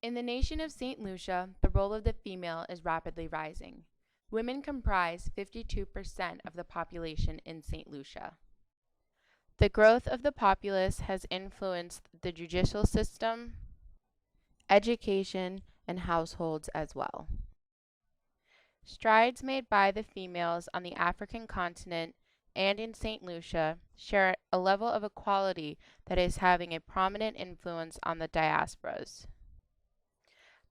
In the nation of St. Lucia, the role of the female is rapidly rising. Women comprise 52% of the population in St. Lucia. The growth of the populace has influenced the judicial system, education, and households as well. Strides made by the females on the African continent and in St. Lucia share a level of equality that is having a prominent influence on the diasporas.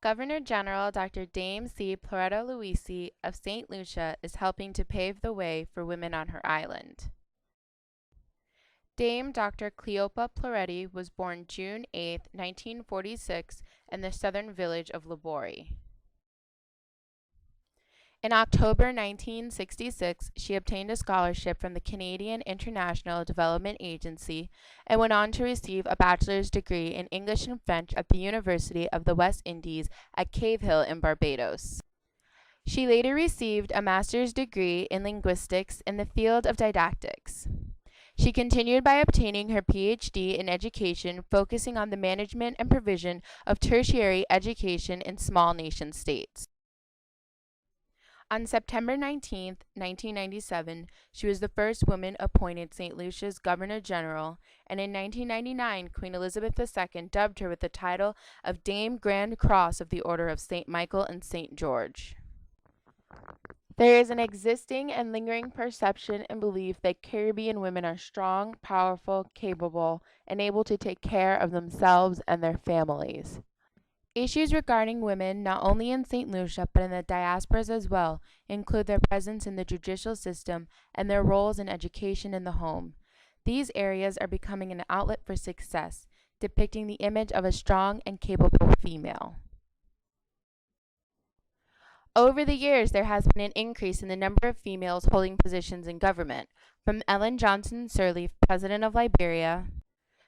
Governor General Dr. Dame C. Pearlette Louisy of St. Lucia is helping to pave the way for women on her island. Dame Dr. Cleopa Pearlette was born June 8, 1946 in the southern village of Louisy. In October 1966, she obtained a scholarship from the Canadian International Development Agency and went on to receive a bachelor's degree in English and French at the University of the West Indies at Cave Hill in Barbados. She later received a master's degree in linguistics in the field of didactics. She continued by obtaining her PhD in education, focusing on the management and provision of tertiary education in small nation states. On September 19, 1997, she was the first woman appointed St. Lucia's Governor General, and in 1999, Queen Elizabeth II dubbed her with the title of Dame Grand Cross of the Order of St. Michael and St. George. There is an existing and lingering perception and belief that Caribbean women are strong, powerful, capable, and able to take care of themselves and their families. Issues regarding women, not only in St. Lucia but in the diasporas as well, include their presence in the judicial system and their roles in education and the home. These areas are becoming an outlet for success, depicting the image of a strong and capable female. Over the years, there has been an increase in the number of females holding positions in government, from Ellen Johnson Sirleaf, President of Liberia,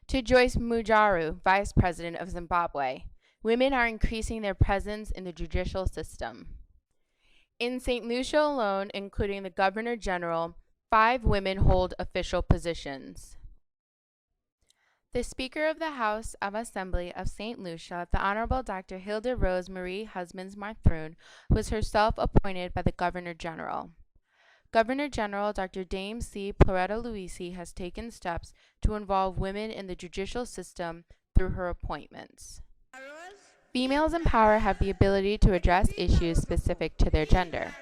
to Joyce Mujaru, Vice President of Zimbabwe. Women are increasing their presence in the judicial system. In St. Lucia alone, including the Governor General, 5 women hold official positions. The Speaker of the House of Assembly of St. Lucia, the Honorable Dr. Hilda Rose Marie Husbands Marthroon, was herself appointed by the Governor General. Governor General Dr. Dame C. Pearlette Louisy has taken steps to involve women in the judicial system through her appointments. Females in power have the ability to address issues specific to their gender.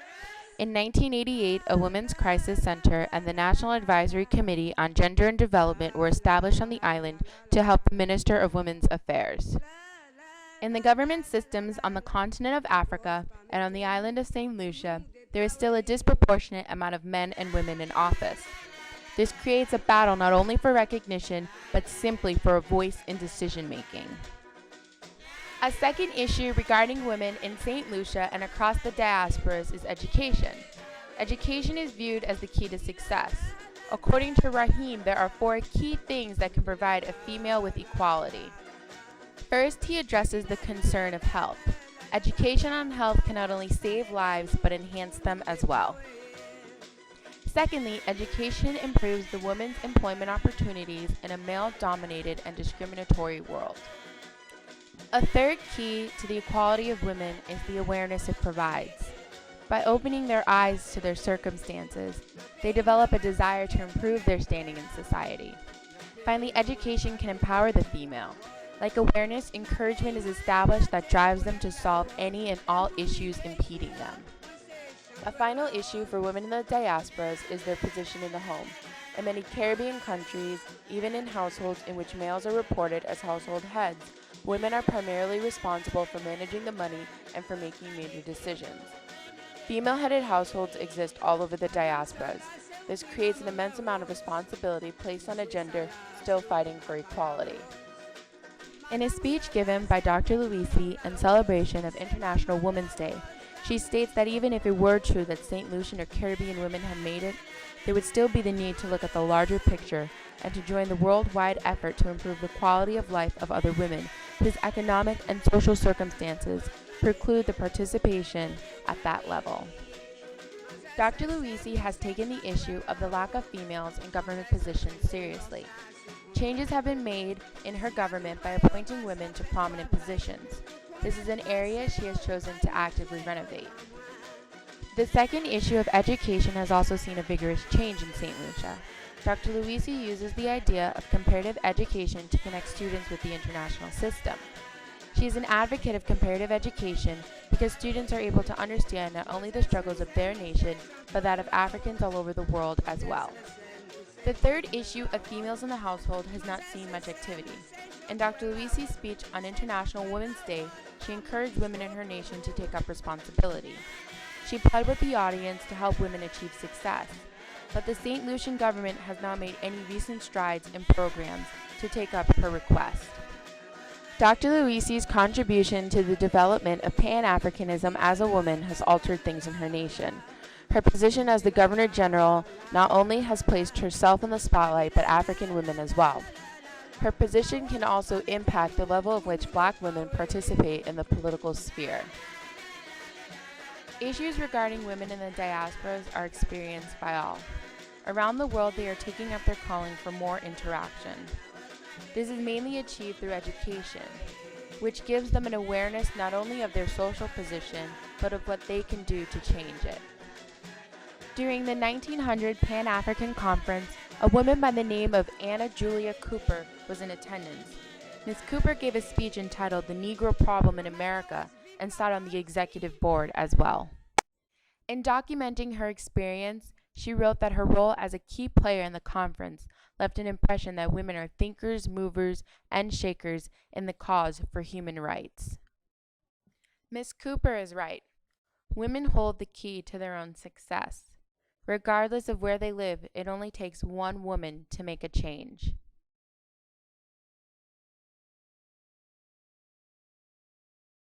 In 1988, a Women's Crisis Center and the National Advisory Committee on Gender and Development were established on the island to help the Minister of Women's Affairs. In the government systems on the continent of Africa and on the island of St. Lucia, there is still a disproportionate amount of men and women in office. This creates a battle not only for recognition, but simply for a voice in decision-making. A second issue regarding women in St. Lucia and across the diasporas is education. Education is viewed as the key to success. According to Rahim, there are 4 key things that can provide a female with equality. First, he addresses the concern of health. Education on health can not only save lives, but enhance them as well. Secondly, education improves the woman's employment opportunities in a male-dominated and discriminatory world. A third key to the equality of women is the awareness it provides. By opening their eyes to their circumstances, they develop a desire to improve their standing in society. Finally, education can empower the female. Like awareness, encouragement is established that drives them to solve any and all issues impeding them. A final issue for women in the diasporas is their position in the home. In many Caribbean countries, even in households in which males are reported as household heads, women are primarily responsible for managing the money and for making major decisions. Female-headed households exist all over the diasporas. This creates an immense amount of responsibility placed on a gender still fighting for equality. In a speech given by Dr. Louisy in celebration of International Women's Day, she states that even if it were true that St. Lucian or Caribbean women had made it, there would still be the need to look at the larger picture and to join the worldwide effort to improve the quality of life of other women whose economic and social circumstances preclude the participation at that level. Dr. Louisy has taken the issue of the lack of females in government positions seriously. Changes have been made in her government by appointing women to prominent positions. This is an area she has chosen to actively renovate. The second issue of education has also seen a vigorous change in St. Lucia. Dr. Louisy uses the idea of comparative education to connect students with the international system. She is an advocate of comparative education because students are able to understand not only the struggles of their nation, but that of Africans all over the world as well. The third issue of Females in the Household has not seen much activity. In Dr. Louisy's speech on International Women's Day, she encouraged women in her nation to take up responsibility. She pled with the audience to help women achieve success, but the St. Lucian government has not made any recent strides in programs to take up her request. Dr. Louisy's contribution to the development of Pan-Africanism as a woman has altered things in her nation. Her position as the Governor General not only has placed herself in the spotlight, but African women as well. Her position can also impact the level of which Black women participate in the political sphere. Issues regarding women in the diasporas are experienced by all. Around the world, they are taking up their calling for more interaction. This is mainly achieved through education, which gives them an awareness not only of their social position, but of what they can do to change it. During the 1900 Pan-African Conference, a woman by the name of Anna Julia Cooper was in attendance. Ms. Cooper gave a speech entitled "The Negro Problem in America" and sat on the executive board as well. In documenting her experience, she wrote that her role as a key player in the conference left an impression that women are thinkers, movers, and shakers in the cause for human rights. Ms. Cooper is right. Women hold the key to their own success. Regardless of where they live, it only takes one woman to make a change.